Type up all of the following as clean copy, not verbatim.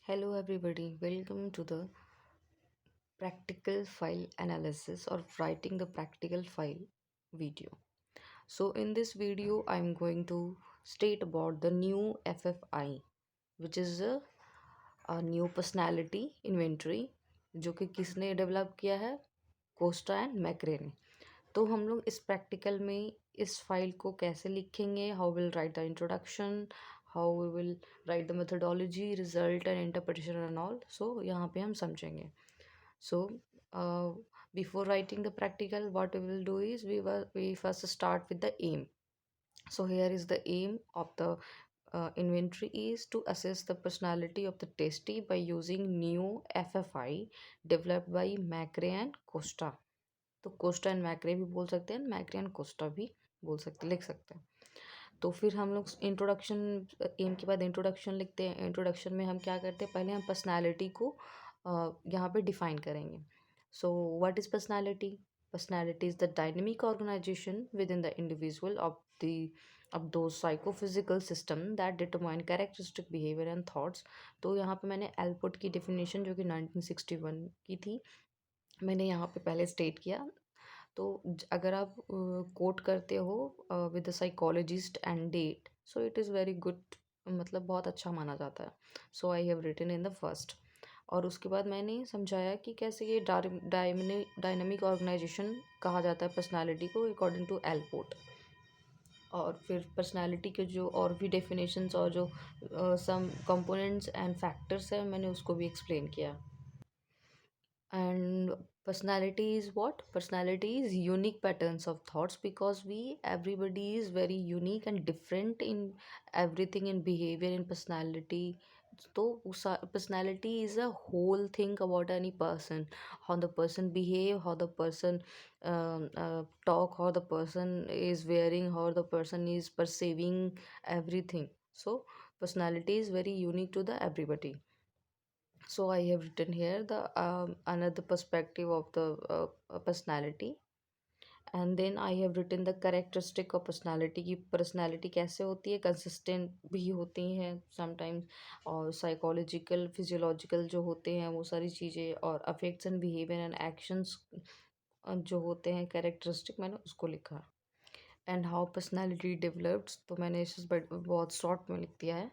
Hello, everybody. Welcome to the practical file analysis or writing the practical file video. So, in this video, I'm going to state about the new FFI, which is a new personality inventory जो कि किसने develop किया है, Costa and मैक्रे ने. तो हम लोग इस प्रैक्टिकल में इस फाइल को कैसे लिखेंगे, how will write the introduction, how we will write the methodology, result and interpretation and all. So यहाँ पे हम समझेंगे. So, before writing the practical, what we will do is we first start with the aim. So here is the aim of the inventory is to assess the personality of the testee by using new FFI developed by Macrae and Costa. तो Costa and मैक्रे भी बोल सकते हैं, मैक्रे and Costa भी बोल सकते लिख सकते हैं. तो फिर हम लोग इंट्रोडक्शन, एम के बाद इंट्रोडक्शन लिखते हैं. इंट्रोडक्शन में हम क्या करते हैं, पहले हम पर्सनालिटी को यहाँ पे डिफाइन करेंगे. So what is personality? Personality is the dynamic organisation within the individual of those psychophysical system that determine characteristic behavior and thoughts. तो यहाँ पे मैंने एल्पोर्ट की डेफिनेशन जो कि 1961 की थी, मैंने यहाँ पे पहले स्टेट किया. तो अगर आप कोट करते हो with the psychologist and date, so it is very good, मतलब बहुत अच्छा माना जाता है. So I have written in the first. और उसके बाद मैंने समझाया कि कैसे ये डायनामिक ऑर्गेनाइजेशन कहा जाता है पर्सनालिटी को अकॉर्डिंग टू एल्पोर्ट. और फिर पर्सनालिटी के जो और भी डेफिनेशंस और जो सम कंपोनेंट्स एंड फैक्टर्स हैं, मैंने उसको भी एक्सप्लेन किया. And personality is what? Personality is unique patterns of thoughts, because we everybody is very unique and different in everything, in behavior, in personality. So personality is a whole thing about any person, how the person behave, how the person talk, how the person is wearing, how the person is perceiving everything. So personality is very unique to the everybody. So I have written here the another perspective of the personality. And then I have written the characteristic of personality, की personality कैसे होती है, consistent भी होती हैं sometimes, और psychological physiological जो होते हैं वो सारी चीज़ें, और affects and behavior and actions जो होते हैं characteristic, मैंने उसको लिखा. एंड हाउ पर्सनैलिटी डेवलप्ड, तो मैंने इसे बहुत शॉर्ट में लिख दिया है.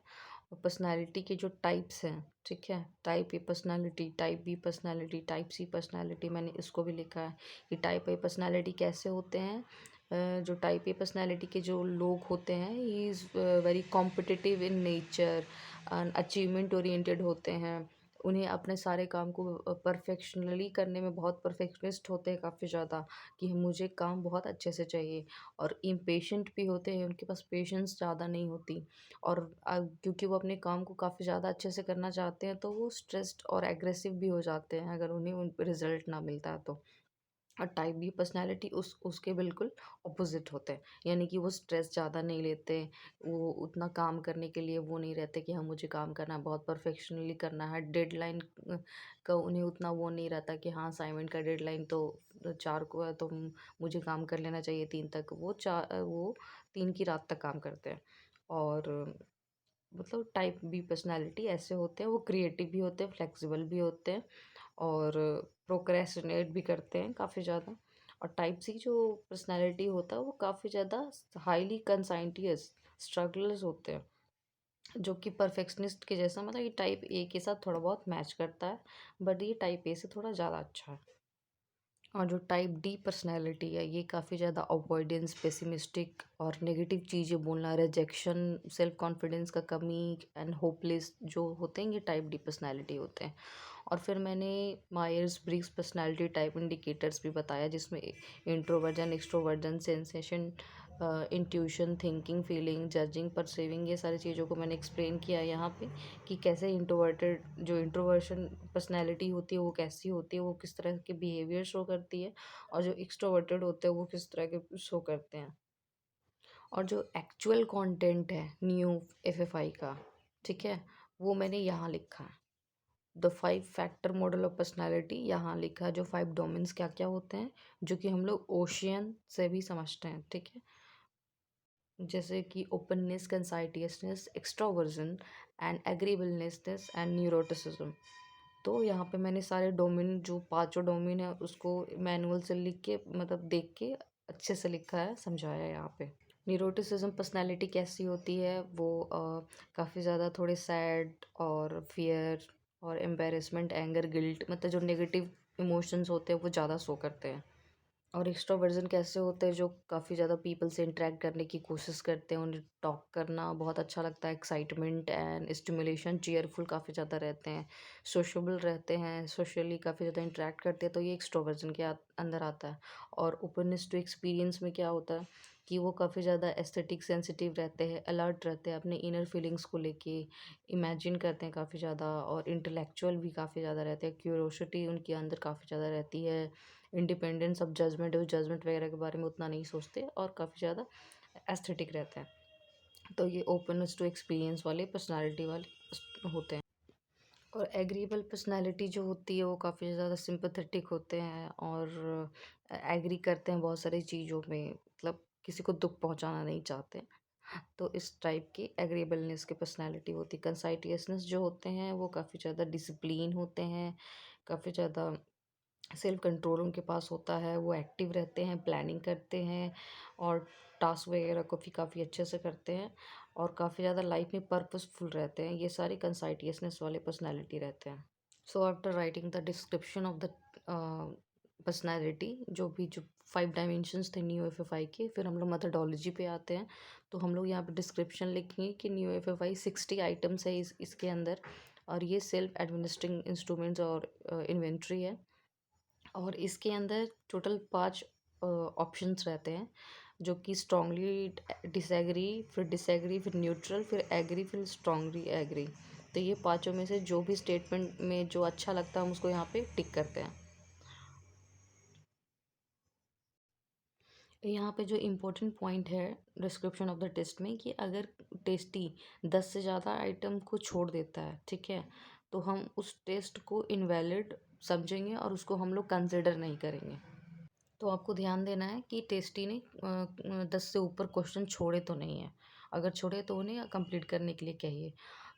और पर्सनैलिटी के जो टाइप्स हैं, ठीक है, type A personality, type B personality, type C personality, मैंने इसको भी लिखा है कि टाइप ए पर्सनैलिटी कैसे होते हैं. जो टाइप ए पर्सनैलिटी के जो लोग होते हैं, he is very competitive in nature and achievement oriented होते हैं. उन्हें अपने सारे काम को परफेक्शनली करने में बहुत परफेक्शनिस्ट होते हैं काफ़ी ज़्यादा, कि मुझे काम बहुत अच्छे से चाहिए. और इम्पेशेंट भी होते हैं, उनके पास पेशेंस ज़्यादा नहीं होती. और क्योंकि वो अपने काम को काफ़ी ज़्यादा अच्छे से करना चाहते हैं, तो वो स्ट्रेस्ड और एग्रेसिव भी हो जाते हैं अगर उन्हें उन पे रिजल्ट ना मिलता है तो. और टाइप बी पर्सनैलिटी उसके बिल्कुल अपोजिट होते हैं, यानी कि वो स्ट्रेस ज़्यादा नहीं लेते. वो उतना काम करने के लिए वो नहीं रहते कि हाँ मुझे काम करना है, बहुत परफेक्शनली करना है. डेडलाइन का उन्हें उतना वो नहीं रहता कि हाँ असाइनमेंट का डेडलाइन तो 4 को है, तो मुझे काम कर लेना चाहिए 3 तक. वो 3 की रात तक काम करते हैं. और मतलब टाइप बी पर्सनैलिटी ऐसे होते हैं, वो क्रिएटिव भी होते हैं, फ्लेक्सिबल भी होते हैं, और प्रोक्रेस्टिनेट भी करते हैं काफ़ी ज़्यादा. और टाइप सी जो पर्सनैलिटी होता है वो काफ़ी ज़्यादा हाईली कंसाइंटियस स्ट्रगलर्स होते हैं, जो कि परफेक्शनिस्ट के जैसा, मतलब ये टाइप ए के साथ थोड़ा बहुत मैच करता है, बट ये टाइप ए से थोड़ा ज़्यादा अच्छा है. और जो टाइप डी पर्सनैलिटी है, ये काफ़ी ज़्यादा अवॉइडेंस, पेसिमिस्टिक और नेगेटिव चीज़ें बोलना, रिजेक्शन, सेल्फ कॉन्फिडेंस का कमी एंड होपलेस जो होते हैं, ये टाइप डी पर्सनैलिटी होते हैं. और फिर मैंने Myers Briggs personality type indicators भी बताया, जिसमें introversion, extroversion, sensation, intuition, thinking, feeling, judging, perceiving, ये सारी चीज़ों को मैंने एक्सप्लेन किया यहाँ पे, कि कैसे इंट्रोवर्टेड, जो इंट्रोवर्शन पर्सनैलिटी होती है वो कैसी होती है, वो किस तरह के बिहेवियर शो करती है, और जो एक्सट्रोवर्टेड होते हैं वो किस तरह के शो करते हैं. और जो एक्चुअल कंटेंट है न्यू एफएफआई का, ठीक है, वो मैंने यहाँ लिखा है. The 5 factor model of personality यहाँ लिखा है, जो 5 डोमेन्स क्या क्या होते हैं, जो कि हम लोग ओशियन से भी समझते हैं, ठीक है. जैसे कि openness, conscientiousness, extroversion and agreeableness and neuroticism. तो यहाँ पे मैंने सारे डोमेन, जो पांचों डोमेन है, उसको मैनुअल से लिख के, मतलब देख के अच्छे से लिखा है, समझाया है यहाँ पे। न्यूरोटिसिज्म पर्सनालिटी कैसी होती है, वो काफ़ी ज़्यादा थोड़े सैड और फियर और एम्बेरसमेंट, एंगर, गिल्ट, मतलब जो नेगेटिव इमोशंस होते हैं वो ज़्यादा शो करते हैं। और एक्स्ट्रोवर्जन कैसे होते हैं, जो काफ़ी ज़्यादा पीपल से इंटरेक्ट करने की कोशिश करते हैं, उन्हें टॉक करना बहुत अच्छा लगता है, एक्साइटमेंट एंड स्टिमुलेशन, चीयरफुल काफ़ी ज़्यादा रहते हैं, सोशेबल रहते हैं, सोशली काफ़ी ज़्यादा इंटरेक्ट करते हैं, तो ये एक्स्ट्रोवर्जन के अंदर आता है। और ओपननेस टू एक्सपीरियंस में क्या होता है कि वो काफ़ी ज़्यादा एस्थेटिक सेंसिटिव रहते हैं, अलर्ट रहते हैं, अपने इनर फीलिंग्स को लेके इमेजिन करते हैं काफ़ी ज़्यादा, और इंटेलेक्चुअल भी काफ़ी ज़्यादा रहते हैं, क्यूरोसिटी उनके अंदर काफ़ी ज़्यादा रहती है, इंडिपेंडेंस ऑफ जजमेंट, वो जजमेंट वगैरह के बारे में उतना नहीं सोचते, और काफ़ी ज़्यादा एस्थेटिक रहते हैं। तो ये ओपननेस टू एक्सपीरियंस वाले पर्सनालिटी वाले होते हैं। और एग्रीबल पर्सनालिटी जो होती है वो काफ़ी ज़्यादा सिंपैथेटिक होते हैं, और एग्री करते हैं बहुत सारी चीज़ों में, मतलब किसी को दुख पहुंचाना नहीं चाहते। तो इस टाइप की एग्रीबलनेस की पर्सनालिटी होती है। कंसाइटियसनेस जो होते हैं वो काफ़ी ज़्यादा डिसिप्लिन होते हैं, काफ़ी ज़्यादा सेल्फ कंट्रोल उनके पास होता है, वो एक्टिव रहते हैं, प्लानिंग करते हैं, और टास्क वगैरह को भी काफ़ी अच्छे से करते हैं, और काफ़ी ज़्यादा लाइफ में पर्पसफुल रहते हैं। ये सारे कंसाइटियसनेस वाले पर्सनालिटी रहते हैं। So after writing the description of the personality, जो 5 डायमेंशंस थे न्यू एफ एफ आई के, फिर हम लोग मेथडोलॉजी पे आते हैं। तो हम लोग यहाँ पे डिस्क्रिप्शन लिखेंगे कि new F F I 60 items है इसके अंदर, और ये सेल्फ एडमिनिस्ट्रिंग इंस्ट्रूमेंट्स और इन्वेंट्री है। और इसके अंदर टोटल 5 ऑप्शंस रहते हैं, जो कि स्ट्रांगली डिसएग्री, फिर डिसएग्री, फिर न्यूट्रल, फिर एग्री, फिर स्ट्रांगली एग्री। तो ये पांचों में से जो भी स्टेटमेंट में जो अच्छा लगता है हम उसको यहाँ पे टिक करते हैं। यहाँ पे जो इम्पोर्टेंट पॉइंट है डिस्क्रिप्शन ऑफ द टेस्ट में, कि अगर टेस्टी 10 से ज़्यादा आइटम को छोड़ देता है, ठीक है, तो हम उस टेस्ट को इनवैलिड समझेंगे और उसको हम लोग कंसिडर नहीं करेंगे। तो आपको ध्यान देना है कि टेस्टी ने 10 से ऊपर क्वेश्चन छोड़े तो नहीं है, अगर छोड़े तो उन्हें कंप्लीट करने के लिए कहिए।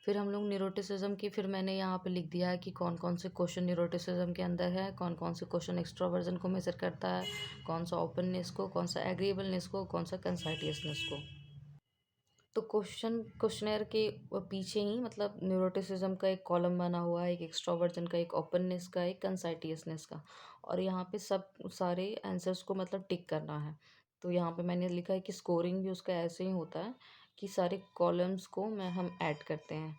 फिर हम लोग न्यूरोटिसिज्म की, फिर मैंने यहाँ पे लिख दिया है कि कौन कौन से क्वेश्चन न्यूरोटिसिज्म के अंदर है, कौन कौन से क्वेश्चन एक्स्ट्रोवर्जन को मेजर करता है, कौन सा ओपननेस को, कौन सा एग्रीएबलनेस को, कौन सा कंसाइटियसनेस को। तो क्वेश्चनर के पीछे ही, मतलब न्यूरोटिसिज्म का एक कॉलम बना हुआ है, एक एक्सट्रोवर्जन का, एक ओपननेस का, एक कंसाइटियसनेस का, और यहाँ पे सब सारे आंसर्स को मतलब टिक करना है। तो यहाँ पे मैंने लिखा है कि स्कोरिंग भी उसका ऐसे ही होता है कि सारे कॉलम्स को मैं हम ऐड करते हैं।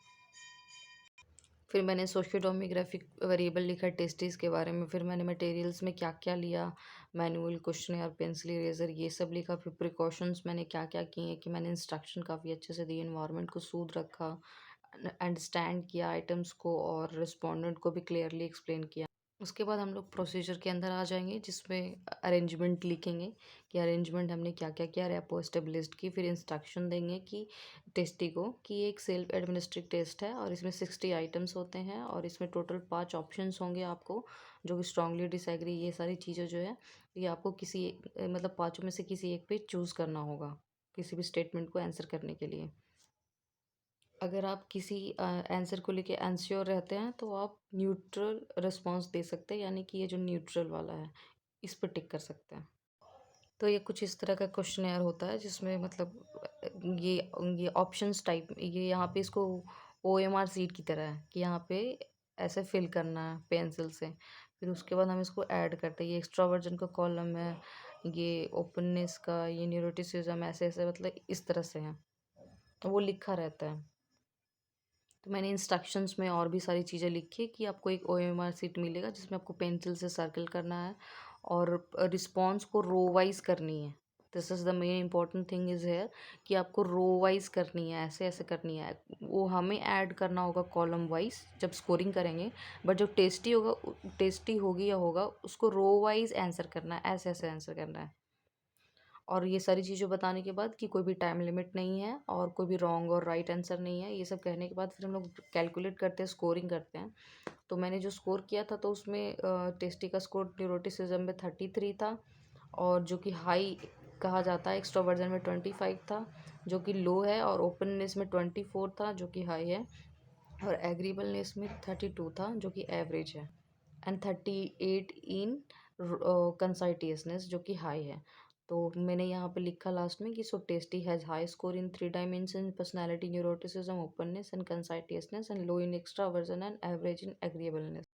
फिर मैंने सोशियोटोमिग्राफिक वेरिएबल लिखा टेस्टीज़ के बारे में, फिर मैंने मटेरियल्स में क्या क्या लिया, मैनुअल, क्वेश्चनर, पेंसिल, इरेजर, ये सब लिखा। फिर प्रिकॉशंस मैंने क्या क्या किए, कि मैंने इंस्ट्रक्शन काफ़ी अच्छे से दिए, इन्वायरमेंट को सूद रखा, अंडरस्टैंड किया आइटम्स को, और रिस्पोंडेंट को भी क्लियरली एक्सप्लेन किया। उसके बाद हम लोग प्रोसीजर के अंदर आ जाएंगे, जिसमें अरेंजमेंट लिखेंगे कि अरेंजमेंट हमने क्या क्या किया, रेपो एस्टेब्लिश्ड की। फिर इंस्ट्रक्शन देंगे कि टेस्टी को, कि ये एक सेल्फ एडमिनिस्ट्रेट टेस्ट है, और इसमें 60 आइटम्स होते हैं, और इसमें टोटल 5 ऑप्शंस होंगे आपको, जो कि स्ट्रांगली डिसएग्री, ये सारी चीज़ें जो है, ये आपको किसी मतलब पाँचों में से किसी एक पे चूज़ करना होगा किसी भी स्टेटमेंट को आंसर करने के लिए। अगर आप किसी आंसर को लेके अनश्योर रहते हैं, तो आप न्यूट्रल रिस्पॉन्स दे सकते हैं, यानी कि ये जो न्यूट्रल वाला है, इस पर टिक कर सकते हैं। तो ये कुछ इस तरह का क्वेश्चनेयर होता है, जिसमें मतलब ये ये ऑप्शंस टाइप, ये यहाँ पे इसको OMR सीट की तरह है, कि यहाँ पे ऐसे फिल करना है पेंसिल से। फिर उसके बाद हम इसको ऐड करते हैं, ये एक्स्ट्रावर्जन का कॉलम है, ये ओपननेस का, ये न्यूरोटिसिज्म, ऐसे ऐसे मतलब इस तरह से है, वो लिखा रहता है। तो मैंने इंस्ट्रक्शंस में और भी सारी चीज़ें लिखी, कि आपको एक OMR सीट मिलेगा, जिसमें आपको पेंसिल से सर्कल करना है, और रिस्पॉन्स को रो वाइज करनी है। This is the main important thing is here, कि आपको रो वाइज करनी है, ऐसे ऐसे करनी है, वो हमें ऐड करना होगा कॉलम वाइज जब स्कोरिंग करेंगे। बट जो टेस्टी होगा, टेस्टी होगी या होगा, उसको रो वाइज आंसर करना है, ऐसे ऐसे आंसर करना है। और ये सारी चीज़ें बताने के बाद, कि कोई भी टाइम लिमिट नहीं है, और कोई भी रॉन्ग और राइट आंसर नहीं है, ये सब कहने के बाद फिर हम लोग कैलकुलेट करते हैं, स्कोरिंग करते हैं। तो मैंने जो स्कोर किया था, तो उसमें टेस्टी का स्कोर न्यूरोटिसिज्म में 33 था, और जो कि हाई कहा जाता है, एक्स्ट्रोवर्जन में 25 था, जो कि लो है, और ओपननेस में 24 था, जो कि हाई है। और एग्रीबलनेस में 32 था जो कि एवरेज है, एंड 38 इन कंसाइटियसनेस जो कि हाई है। तो मैंने यहाँ पे लिखा लास्ट में कि so testee has high score in 3 dimension personality neuroticism openness and conscientiousness and low in extraversion and average in agreeableness.